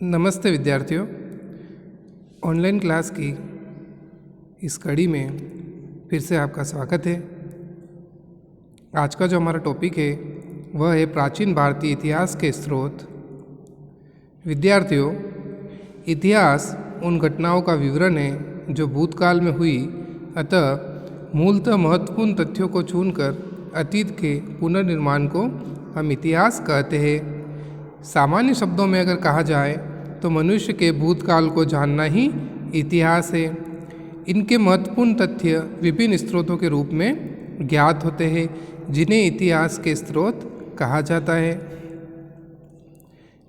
नमस्ते विद्यार्थियों। Online class की इस कड़ी में फिर से आपका स्वागत है। आज का जो हमारा टॉपिक है वह है प्राचीन भारतीय इतिहास के स्रोत। विद्यार्थियों, इतिहास उन घटनाओं का विवरण है जो भूतकाल में हुई, अतः मूलतः महत्वपूर्ण तथ्यों को चुनकर अतीत के पुनर्निर्माण को हम इतिहास कहते हैं। सामान्य शब्दों में अगर कहा जाए तो मनुष्य के भूतकाल को जानना ही इतिहास है। इनके महत्वपूर्ण तथ्य विभिन्न स्रोतों के रूप में ज्ञात होते हैं, जिन्हें इतिहास के स्रोत कहा जाता है।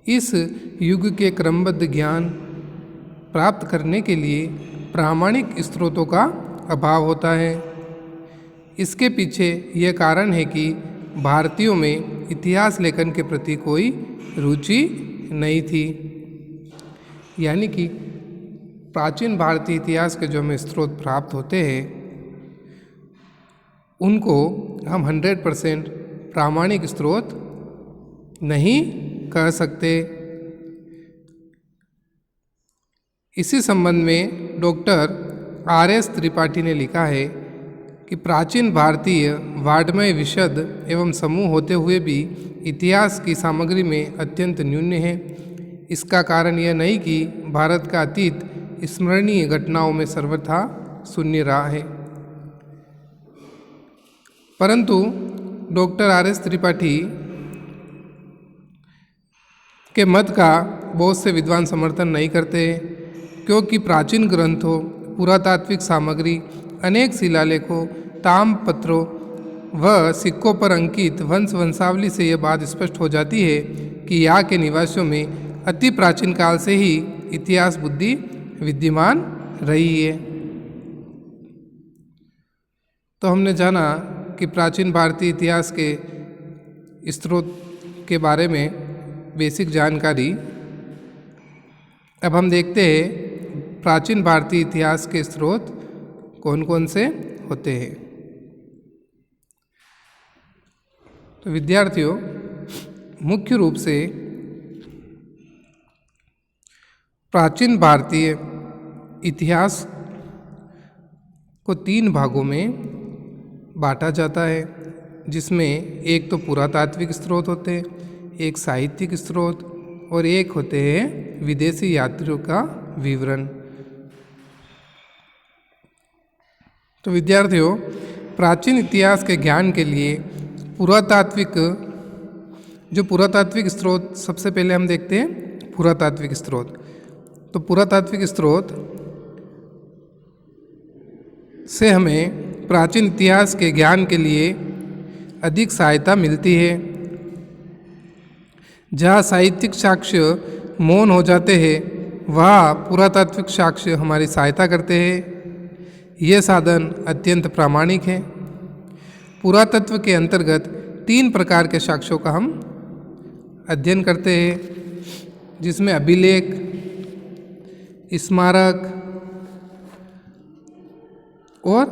इस युग के क्रमबद्ध ज्ञान प्राप्त करने के लिए प्रामाणिक स्रोतों का अभाव होता है। इसके पीछे यह कारण है कि भारतीयों में इतिहास लेखन के प्रति कोई रुचि नहीं थी। यानी कि प्राचीन भारतीय इतिहास के जो हमें स्रोत प्राप्त होते हैं उनको हम 100% प्रामाणिक स्रोत नहीं कह सकते। इसी संबंध में डॉक्टर R.S. त्रिपाठी ने लिखा है कि प्राचीन भारतीय वाड्मय विशद एवं समूह होते हुए भी इतिहास की सामग्री में अत्यंत न्यून है। इसका कारण यह नहीं कि भारत का अतीत स्मरणीय घटनाओं में सर्वथा शून्य रहा है, परंतु डॉक्टर R.S. त्रिपाठी के मत का बहुत से विद्वान समर्थन नहीं करते, क्योंकि प्राचीन ग्रंथों, पुरातात्विक सामग्री, अनेक शिलालेखों, ताम्रपत्रों व सिक्कों पर अंकित वंशावली से यह बात स्पष्ट हो जाती है कि यहाँ के निवासियों में अति प्राचीन काल से ही इतिहास बुद्धि विद्यमान रही है। तो हमने जाना कि प्राचीन भारतीय इतिहास के स्रोत के बारे में बेसिक जानकारी। अब हम देखते हैं प्राचीन भारतीय इतिहास के स्रोत कौन कौन से होते हैं। तो विद्यार्थियों, मुख्य रूप से प्राचीन भारतीय इतिहास को 3 भागों में बांटा जाता है, जिसमें एक तो पुरातात्विक स्रोत होते हैं, एक साहित्यिक स्रोत और एक होते हैं विदेशी यात्रियों का विवरण। तो विद्यार्थियों, प्राचीन इतिहास के ज्ञान के लिए पुरातात्विक स्रोत सबसे पहले हम देखते हैं पुरातात्विक स्रोत। तो पुरातात्विक स्रोत से हमें प्राचीन इतिहास के ज्ञान के लिए अधिक सहायता मिलती है। जहाँ साहित्यिक साक्ष्य मौन हो जाते हैं, वहाँ पुरातात्विक साक्ष्य हमारी सहायता करते हैं। यह साधन अत्यंत प्रामाणिक है। पुरातत्व के अंतर्गत 3 प्रकार के साक्ष्यों का हम अध्ययन करते हैं, जिसमें अभिलेख, स्मारक और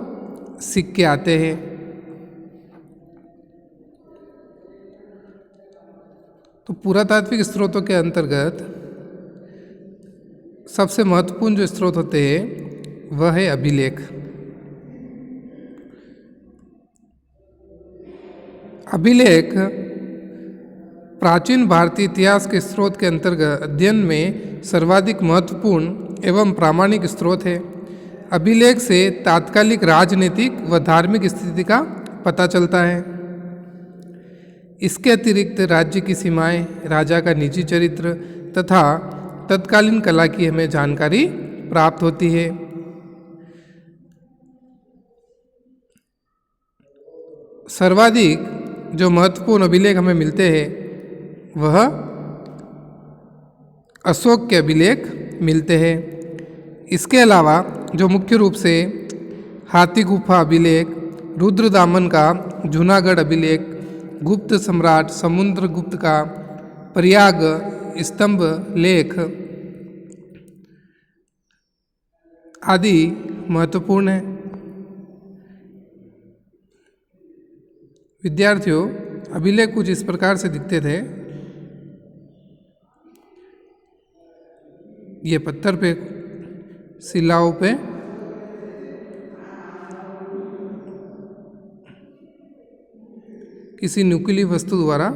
सिक्के आते हैं। तो पुरातात्विक स्रोतों के अंतर्गत सबसे महत्वपूर्ण जो स्रोत होते हैं वह है अभिलेख। अभिलेख प्राचीन भारतीय इतिहास के स्रोत के अंतर्गत अध्ययन में सर्वाधिक महत्वपूर्ण एवं प्रामाणिक स्रोत है। अभिलेख से तात्कालिक राजनीतिक व धार्मिक स्थिति का पता चलता है। इसके अतिरिक्त राज्य की सीमाएं, राजा का निजी चरित्र तथा तत्कालीन कला की हमें जानकारी प्राप्त होती है। सर्वाधिक जो महत्वपूर्ण अभिलेख हमें मिलते हैं वह अशोक के अभिलेख मिलते हैं। इसके अलावा जो मुख्य रूप से हाथी गुफा अभिलेख, रुद्रदामन का जूनागढ़ अभिलेख, गुप्त सम्राट समुद्रगुप्त का प्रयाग स्तंभ लेख आदि महत्वपूर्ण है। विद्यार्थियों, अभिलेख कुछ इस प्रकार से दिखते थे। ये पत्थर पे, शिलाओं पे किसी नुकीली वस्तु द्वारा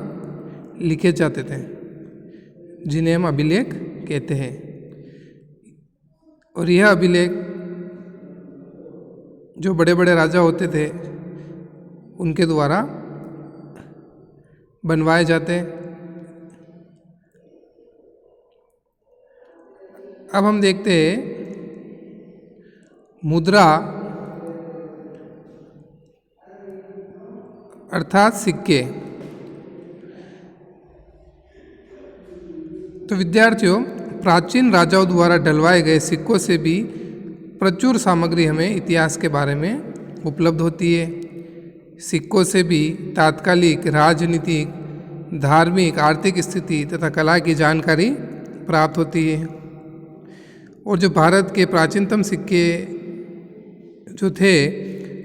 लिखे जाते थे, जिन्हें हम अभिलेख कहते हैं। और यह अभिलेख जो बड़े बड़े राजा होते थे उनके द्वारा बनवाए जाते। अब हम देखते हैं मुद्रा अर्थात सिक्के। तो विद्यार्थियों, प्राचीन राजाओं द्वारा डलवाए गए सिक्कों से भी प्रचुर सामग्री हमें इतिहास के बारे में उपलब्ध होती है। सिक्कों से भी तात्कालिक राजनीतिक, धार्मिक, आर्थिक स्थिति तथा कला की जानकारी प्राप्त होती है। और जो भारत के प्राचीनतम सिक्के जो थे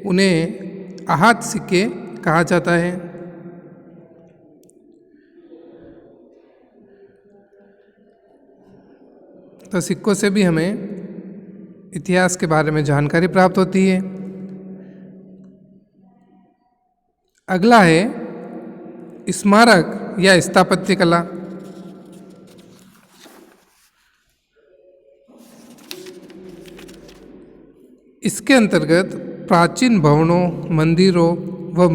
उन्हें आहत सिक्के कहा जाता है। तो सिक्कों से भी हमें इतिहास के बारे में जानकारी प्राप्त होती है। अगला है स्मारक या स्थापत्य कला। इसके अंतर्गत प्राचीन भवनों, मंदिरों व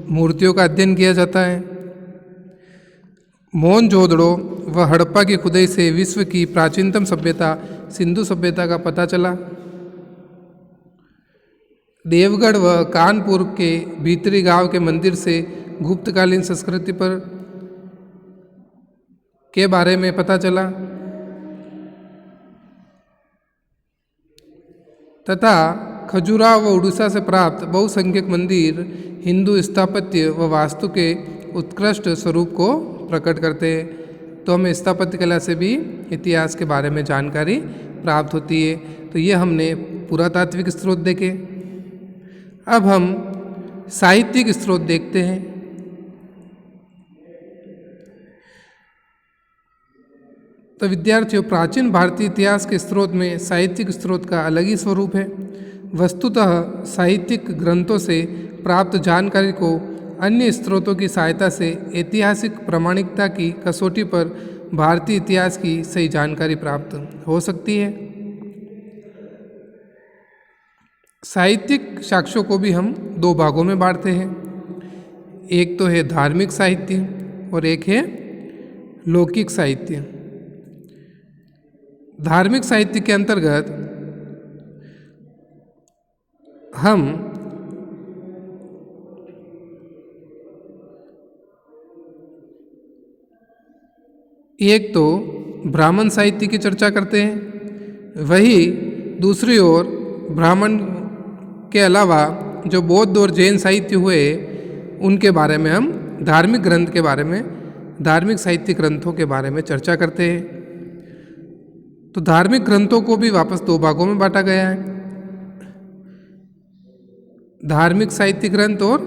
मूर्तियों का अध्ययन किया जाता है। मोहनजोदड़ो व हड़प्पा की खुदाई से विश्व की प्राचीनतम सभ्यता सिंधु सभ्यता का पता चला। देवगढ़ व कानपुर के भीतरी गांव के मंदिर से गुप्तकालीन संस्कृति पर के बारे में पता चला तथा खजुराहो व उड़ीसा से प्राप्त बहुसंख्यक मंदिर हिंदू स्थापत्य व वास्तु के उत्कृष्ट स्वरूप को प्रकट करते हैं। तो हमें स्थापत्य कला से भी इतिहास के बारे में जानकारी प्राप्त होती है। तो ये हमने पुरातात्विक स्रोत देखे। अब हम साहित्यिक स्रोत देखते हैं। तो विद्यार्थियों, प्राचीन भारतीय इतिहास के स्रोत में साहित्यिक स्रोत का अलग ही स्वरूप है। वस्तुतः साहित्यिक ग्रंथों से प्राप्त जानकारी को अन्य स्रोतों की सहायता से ऐतिहासिक प्रामाणिकता की कसौटी पर भारतीय इतिहास की सही जानकारी प्राप्त हो सकती है। साहित्यिक साक्ष्यों को भी हम दो भागों में बांटते हैं। एक तो है धार्मिक साहित्य और एक है लौकिक साहित्य। धार्मिक साहित्य के अंतर्गत हम एक तो ब्राह्मण साहित्य की चर्चा करते हैं, वही दूसरी ओर ब्राह्मण के अलावा जो बौद्ध और जैन साहित्य हुए उनके बारे में हम धार्मिक ग्रंथ के बारे में, धार्मिक साहित्य ग्रंथों के बारे में चर्चा करते हैं। तो धार्मिक ग्रंथों को भी वापस दो भागों में बांटा गया है, धार्मिक साहित्य ग्रंथ और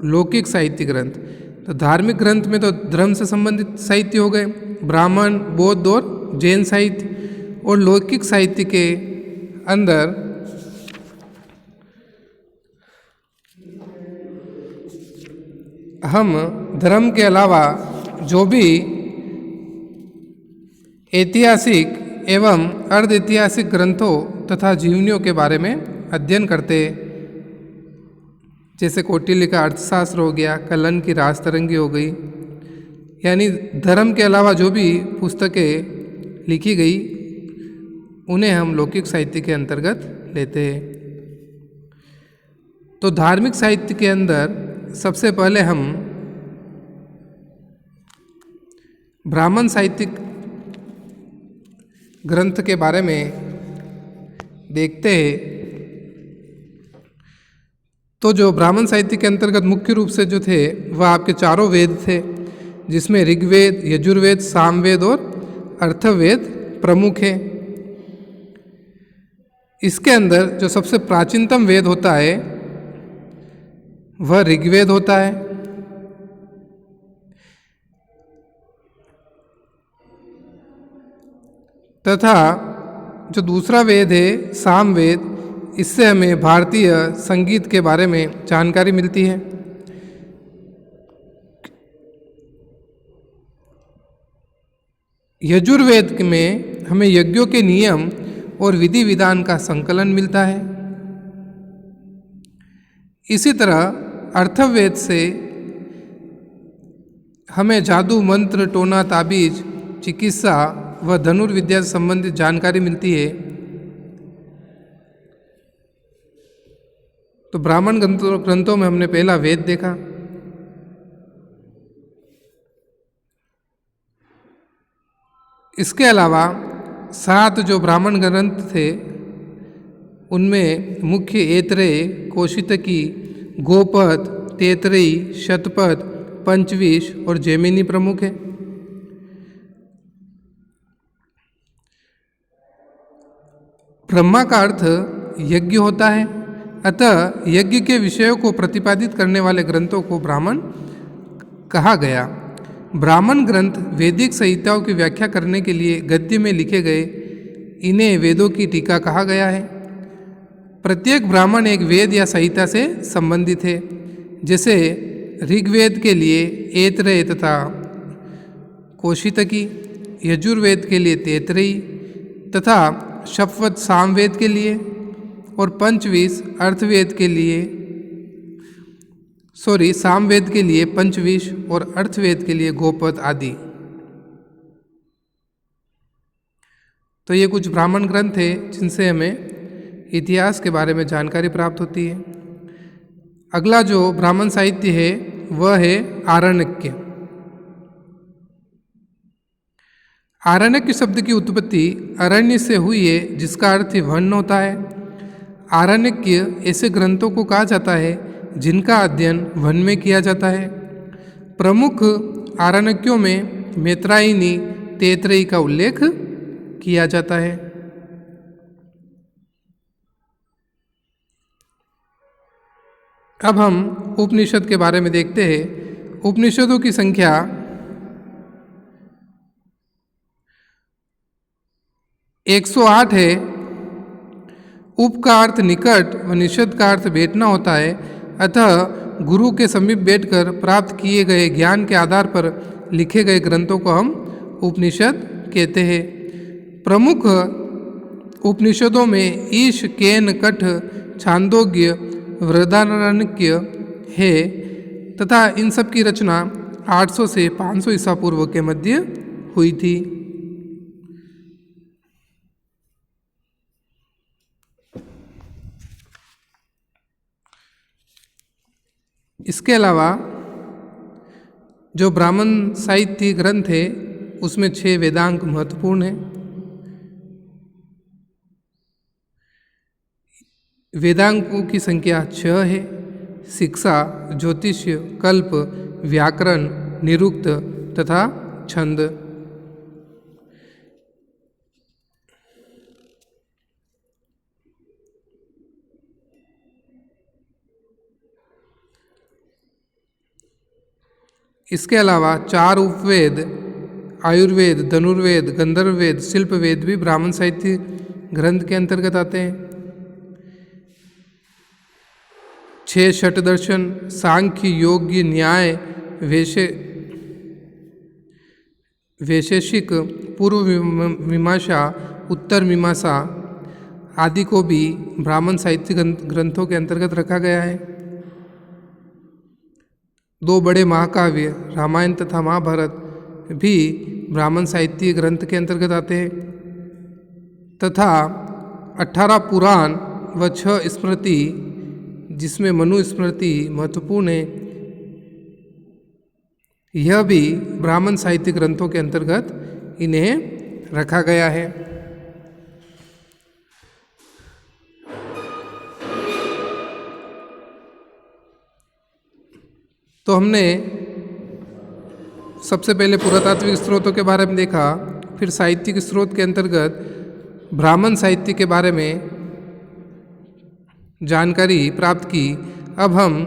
लौकिक साहित्य ग्रंथ। तो धार्मिक ग्रंथ में तो धर्म से संबंधित साहित्य हो गए, ब्राह्मण, बौद्ध और जैन साहित्य। और लौकिक साहित्य के अंदर हम धर्म के अलावा जो भी ऐतिहासिक एवं अर्ध ऐतिहासिक ग्रंथों तथा जीवनियों के बारे में अध्ययन करते, जैसे कौटिल्य का अर्थशास्त्र हो गया, कलन की राजतरंगी हो गई। यानी धर्म के अलावा जो भी पुस्तकें लिखी गई उन्हें हम लौकिक साहित्य के अंतर्गत लेते हैं। तो धार्मिक साहित्य के अंदर सबसे पहले हम ब्राह्मण साहित्यिक ग्रंथ के बारे में देखते हैं। तो जो ब्राह्मण साहित्य के अंतर्गत मुख्य रूप से जो थे वह आपके चारों वेद थे, जिसमें ऋग्वेद, यजुर्वेद, सामवेद और अर्थवेद प्रमुख हैं। इसके अंदर जो सबसे प्राचीनतम वेद होता है वह ऋग्वेद होता है। तथा जो दूसरा वेद है सामवेद, इससे हमें भारतीय संगीत के बारे में जानकारी मिलती है। यजुर्वेद में हमें यज्ञों के नियम और विधि विधान का संकलन मिलता है। इसी तरह अर्थवेद से हमें जादू, मंत्र, टोना, ताबीज, चिकित्सा व धनुर्विद्या से संबंधित जानकारी मिलती है। तो ब्राह्मण ग्रंथों में हमने पहला वेद देखा। इसके अलावा 7 जो ब्राह्मण ग्रंथ थे उनमें मुख्य ऐतरेय, कौशितकी, गोपद, तैतरेयी, शतपथ, पंचविश और जैमिनी प्रमुख है। ब्रह्मा का अर्थ यज्ञ होता है, अतः यज्ञ के विषयों को प्रतिपादित करने वाले ग्रंथों को ब्राह्मण कहा गया। ब्राह्मण ग्रंथ वैदिक संहिताओं की व्याख्या करने के लिए गद्य में लिखे गए, इन्हें वेदों की टीका कहा गया है। प्रत्येक ब्राह्मण एक वेद या संहिता से संबंधित है। जैसे ऋग्वेद के लिए ऐतरेय तथा कौशितकी, यजुर्वेद के लिए तैतरेयी तथा शपथ सामवेद के लिए, और पंचविश अर्थवेद के लिए सामवेद के लिए पंचविश और अर्थवेद के लिए गोपद आदि। तो ये कुछ ब्राह्मण ग्रंथ है जिनसे हमें इतिहास के बारे में जानकारी प्राप्त होती है। अगला जो ब्राह्मण साहित्य है वह है आरण्यक। आरण्यक शब्द की उत्पत्ति अरण्य से हुई है, जिसका अर्थ वन होता है। आरण्यक ऐसे ग्रंथों को कहा जाता है जिनका अध्ययन वन में किया जाता है। प्रमुख आरण्यकों में मैत्रायनी, तैतरेयी का उल्लेख किया जाता है। अब हम उपनिषद के बारे में देखते हैं। उपनिषदों की संख्या 108 है। उप का अर्थ निकट व निषद का अर्थ बैठना होता है, अतः गुरु के समीप बैठकर प्राप्त किए गए ज्ञान के आधार पर लिखे गए ग्रंथों को हम उपनिषद कहते हैं। प्रमुख उपनिषदों में ईश, केन, कठ, छांदोग्य, वृहदारण्यक है तथा इन सब की रचना 800 से 500 ईसा पूर्व के मध्य हुई थी। इसके अलावा जो ब्राह्मण साहित्य ग्रंथ है उसमें 6 वेदांग महत्वपूर्ण हैं। वेदांगों की संख्या 6 है। शिक्षा, ज्योतिष्य, कल्प, व्याकरण, निरुक्त तथा छंद। इसके अलावा 4 उपवेद, आयुर्वेद, धनुर्वेद, गंधर्ववेद, शिल्पवेद भी ब्राह्मण साहित्य ग्रंथ के अंतर्गत आते हैं। 6 षटदर्शन, सांख्य, योग्य, न्याय, वैशेषिक, पूर्व मीमांसा, उत्तर मीमांसा आदि को भी ब्राह्मण साहित्य ग्रंथों के अंतर्गत रखा गया है। 2 बड़े महाकाव्य रामायण तथा महाभारत भी ब्राह्मण साहित्य ग्रंथ के अंतर्गत आते हैं तथा 18 पुराण व 6 स्मृति, जिसमें मनु स्मृति महत्वपूर्ण है, यह भी ब्राह्मण साहित्य ग्रंथों के अंतर्गत इन्हें रखा गया है। तो हमने सबसे पहले पुरातात्विक स्रोतों के बारे में देखा, फिर साहित्यिक स्रोत के अंतर्गत ब्राह्मण साहित्य के बारे में जानकारी प्राप्त की। अब हम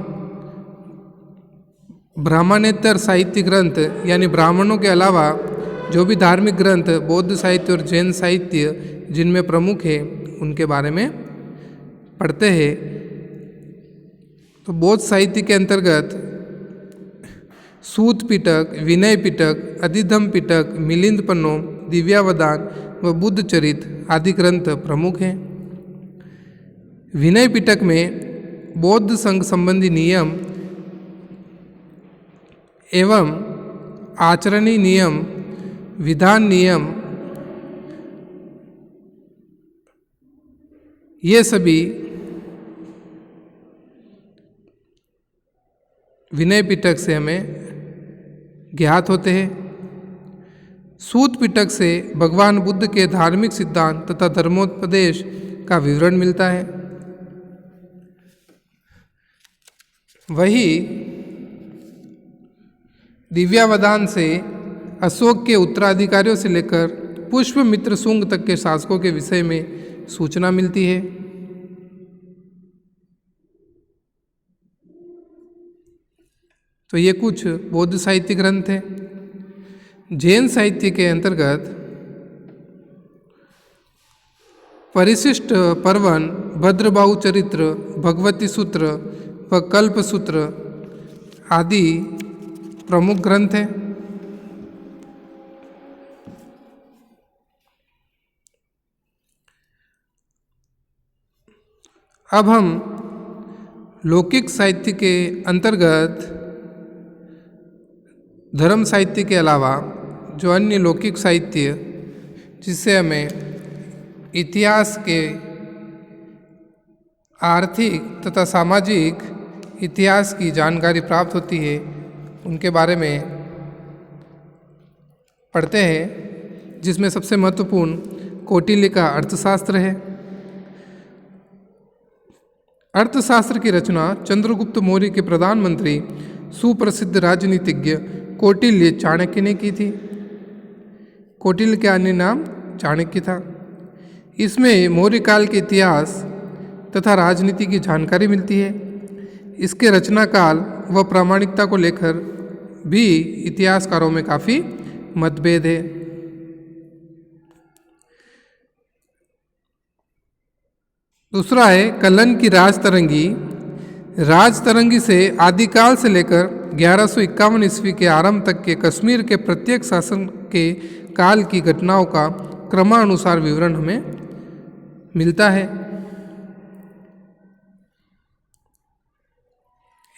ब्राह्मणेतर साहित्य ग्रंथ यानी ब्राह्मणों के अलावा जो भी धार्मिक ग्रंथ बौद्ध साहित्य और जैन साहित्य जिनमें प्रमुख है उनके बारे में पढ़ते हैं। तो बौद्ध साहित्य के अंतर्गत सूत पिटक, विनय पिटक, अधिधम पिटक, मिलिंद पन्नो, दिव्यावदान व बुद्ध चरित आदि ग्रंथ प्रमुख हैं। विनय पिटक में बौद्ध संघ संबंधी नियम एवं आचरणीय नियम, विधान नियम, ये सभी विनय पिटक से हमें ज्ञात होते हैं। सूत पिटक से भगवान बुद्ध के धार्मिक सिद्धांत तथा धर्मोपदेश का विवरण मिलता है। वही दिव्यावदान से अशोक के उत्तराधिकारियों से लेकर पुष्यमित्र शुंग तक के शासकों के विषय में सूचना मिलती है। तो ये कुछ बौद्ध साहित्य ग्रंथ हैं। जैन साहित्य के अंतर्गत परिशिष्ट पर्वन, भद्रबाहु चरित्र, भगवती सूत्र व कल्प सूत्र आदि प्रमुख ग्रंथ हैं। अब हम लौकिक साहित्य के अंतर्गत धर्म साहित्य के अलावा जो अन्य लौकिक साहित्य जिससे हमें इतिहास के आर्थिक तथा सामाजिक इतिहास की जानकारी प्राप्त होती है उनके बारे में पढ़ते हैं, जिसमें सबसे महत्वपूर्ण कौटिल्य का अर्थशास्त्र है। अर्थशास्त्र की रचना चंद्रगुप्त मौर्य के प्रधानमंत्री सुप्रसिद्ध राजनीतिज्ञ कौटिल्य चाणक्य ने की थी। कौटिल्य का अन्य नाम चाणक्य था। इसमें मौर्य काल के इतिहास तथा राजनीति की जानकारी मिलती है। इसके रचना काल व प्रामाणिकता को लेकर भी इतिहासकारों में काफ़ी मतभेद है। दूसरा है कलन की राजतरंगी। राजतरंगी से आदिकाल से लेकर 1151 ईस्वी के आरंभ तक के कश्मीर के प्रत्येक शासन के काल की घटनाओं का क्रमानुसार विवरण हमें मिलता है।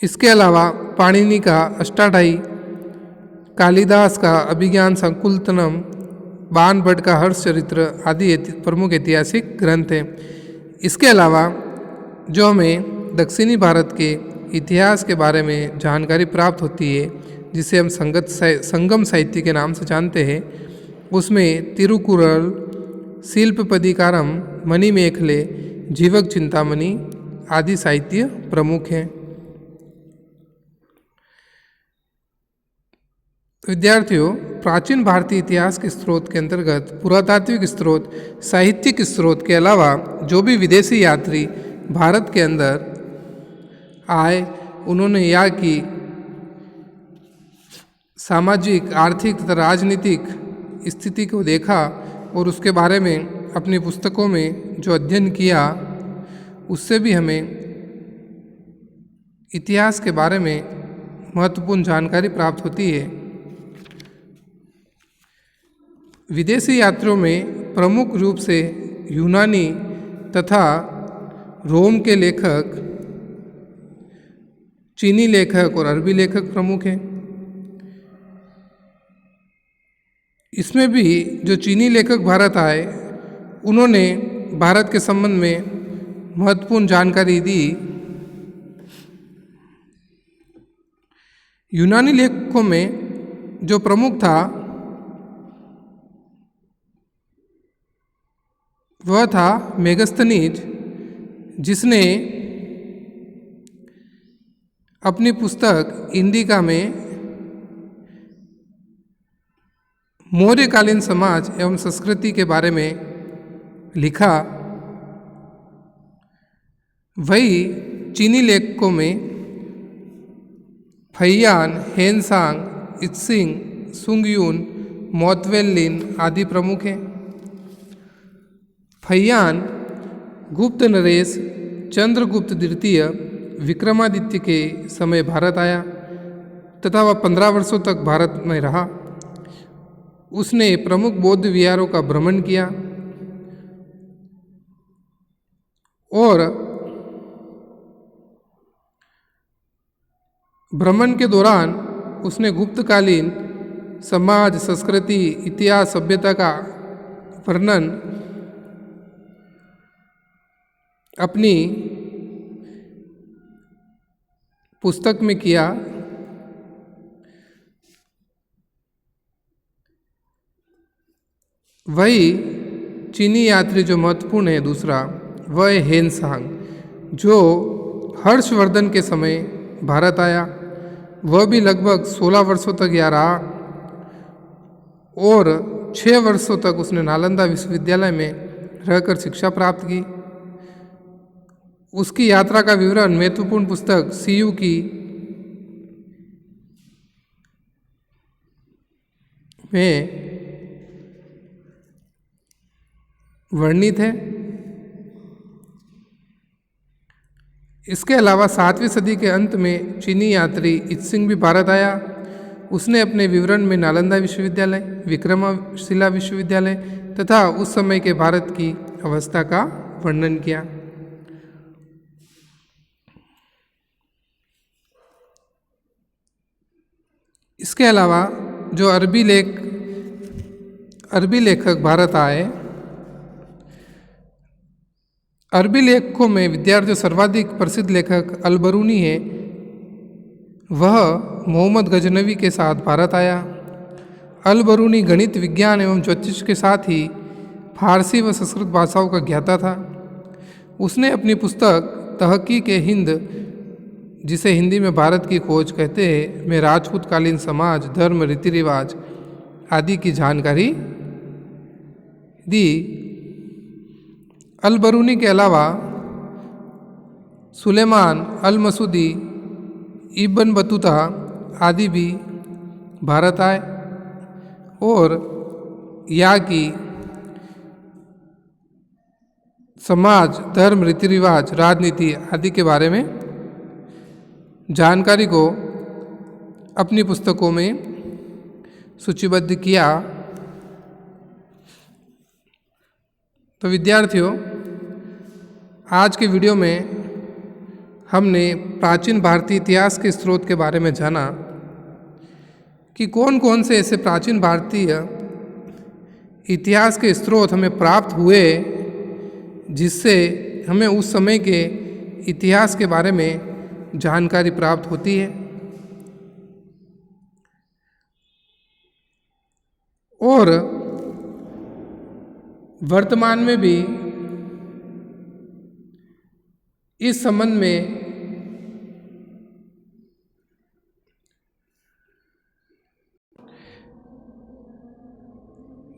इसके अलावा पाणिनि का अष्टाध्यायी, कालिदास का अभिज्ञान संकुलतनम, बाण भट्ट का हर्ष चरित्र आदि प्रमुख ऐतिहासिक ग्रंथ हैं। इसके अलावा जो हमें दक्षिणी भारत के इतिहास के बारे में जानकारी प्राप्त होती है, जिसे हम संगम साहित्य के नाम से जानते हैं, उसमें तिरुकुरल, शिल्पपदिकारम, मणिमेखले, जीवक चिंतामणि आदि साहित्य प्रमुख हैं। विद्यार्थियों, प्राचीन भारतीय इतिहास के स्रोत के अंतर्गत पुरातात्विक स्रोत, साहित्यिक स्रोत के अलावा जो भी विदेशी यात्री भारत के अंदर आए, उन्होंने यहाँ की सामाजिक, आर्थिक तथा राजनीतिक स्थिति को देखा और उसके बारे में अपनी पुस्तकों में जो अध्ययन किया, उससे भी हमें इतिहास के बारे में महत्वपूर्ण जानकारी प्राप्त होती है। विदेशी यात्रियों में प्रमुख रूप से यूनानी तथा रोम के लेखक, चीनी लेखक और अरबी लेखक प्रमुख हैं। इसमें भी जो चीनी लेखक भारत आए, उन्होंने भारत के संबंध में महत्वपूर्ण जानकारी दी। यूनानी लेखकों में जो प्रमुख था वह था मेगस्थनीज, जिसने अपनी पुस्तक इंडिका में मौर्यकालीन समाज एवं संस्कृति के बारे में लिखा। वही चीनी लेखकों में फैयान, हेनसांग, इत्सिंग, सुंगयून, मोत्वेल्लिन आदि प्रमुख हैं। फैयान गुप्त नरेश चंद्रगुप्त द्वितीय विक्रमादित्य के समय भारत आया तथा वह 15 वर्षों तक भारत में रहा। उसने प्रमुख बौद्ध विहारों का भ्रमण किया और भ्रमण के दौरान उसने गुप्तकालीन समाज, संस्कृति, इतिहास, सभ्यता का वर्णन अपनी पुस्तक में किया। वही चीनी यात्री जो महत्वपूर्ण है दूसरा, वह है हेन सांग, जो हर्षवर्धन के समय भारत आया। वह भी लगभग 16 वर्षों तक यहाँ रहा और 6 वर्षों तक उसने नालंदा विश्वविद्यालय में रहकर शिक्षा प्राप्त की। उसकी यात्रा का विवरण महत्वपूर्ण पुस्तक सीयू की में वर्णित है। इसके अलावा 7वीं सदी के अंत में चीनी यात्री इत्सिंग भी भारत आया। उसने अपने विवरण में नालंदा विश्वविद्यालय, विक्रमशिला विश्वविद्यालय तथा उस समय के भारत की अवस्था का वर्णन किया। इसके अलावा जो अरबी लेखक भारत आए, अरबी लेखकों में विद्यार्थियों सर्वाधिक प्रसिद्ध लेखक अल-बरूनी है। वह मोहम्मद गजनवी के साथ भारत आया। अल-बरूनी गणित, विज्ञान एवं ज्योतिष के साथ ही फारसी व संस्कृत भाषाओं का ज्ञाता था। उसने अपनी पुस्तक तहकीक-ए-हिंद, जिसे हिंदी में भारत की खोज कहते हैं, में राजपूतकालीन समाज, धर्म, रीति रिवाज आदि की जानकारी दी। अल-बरूनी के अलावा सुलेमान अल-मसूदी, इब्न बतूता आदि भी भारत आए और यहाँ की समाज, धर्म, रीति रिवाज, राजनीति आदि के बारे में जानकारी को अपनी पुस्तकों में सूचीबद्ध किया। तो विद्यार्थियों, आज के वीडियो में हमने प्राचीन भारतीय इतिहास के स्रोत के बारे में जाना कि कौन कौन से ऐसे प्राचीन भारतीय इतिहास के स्रोत हमें प्राप्त हुए जिससे हमें उस समय के इतिहास के बारे में जानकारी प्राप्त होती है। और वर्तमान में भी इस संबंध में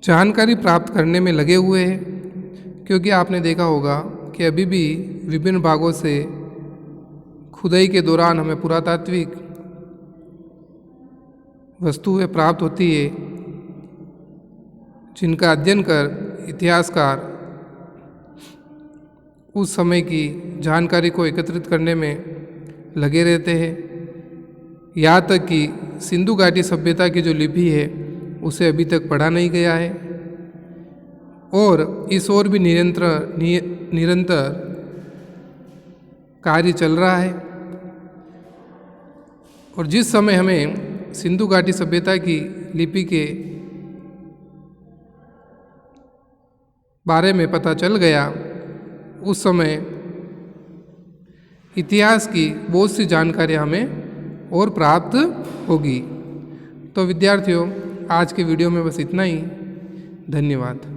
जानकारी प्राप्त करने में लगे हुए हैं, क्योंकि आपने देखा होगा कि अभी भी विभिन्न भागों से खुदाई के दौरान हमें पुरातात्विक वस्तुएं प्राप्त होती है, जिनका अध्ययन कर इतिहासकार उस समय की जानकारी को एकत्रित करने में लगे रहते हैं। यहाँ तक कि सिंधु घाटी सभ्यता की जो लिपि है उसे अभी तक पढ़ा नहीं गया है और इस ओर भी निरंतर कार्य चल रहा है। और जिस समय हमें सिंधु घाटी सभ्यता की लिपि के बारे में पता चल गया, उस समय इतिहास की बहुत सी जानकारियाँ हमें और प्राप्त होगी। तो विद्यार्थियों, आज के वीडियो में बस इतना ही। धन्यवाद।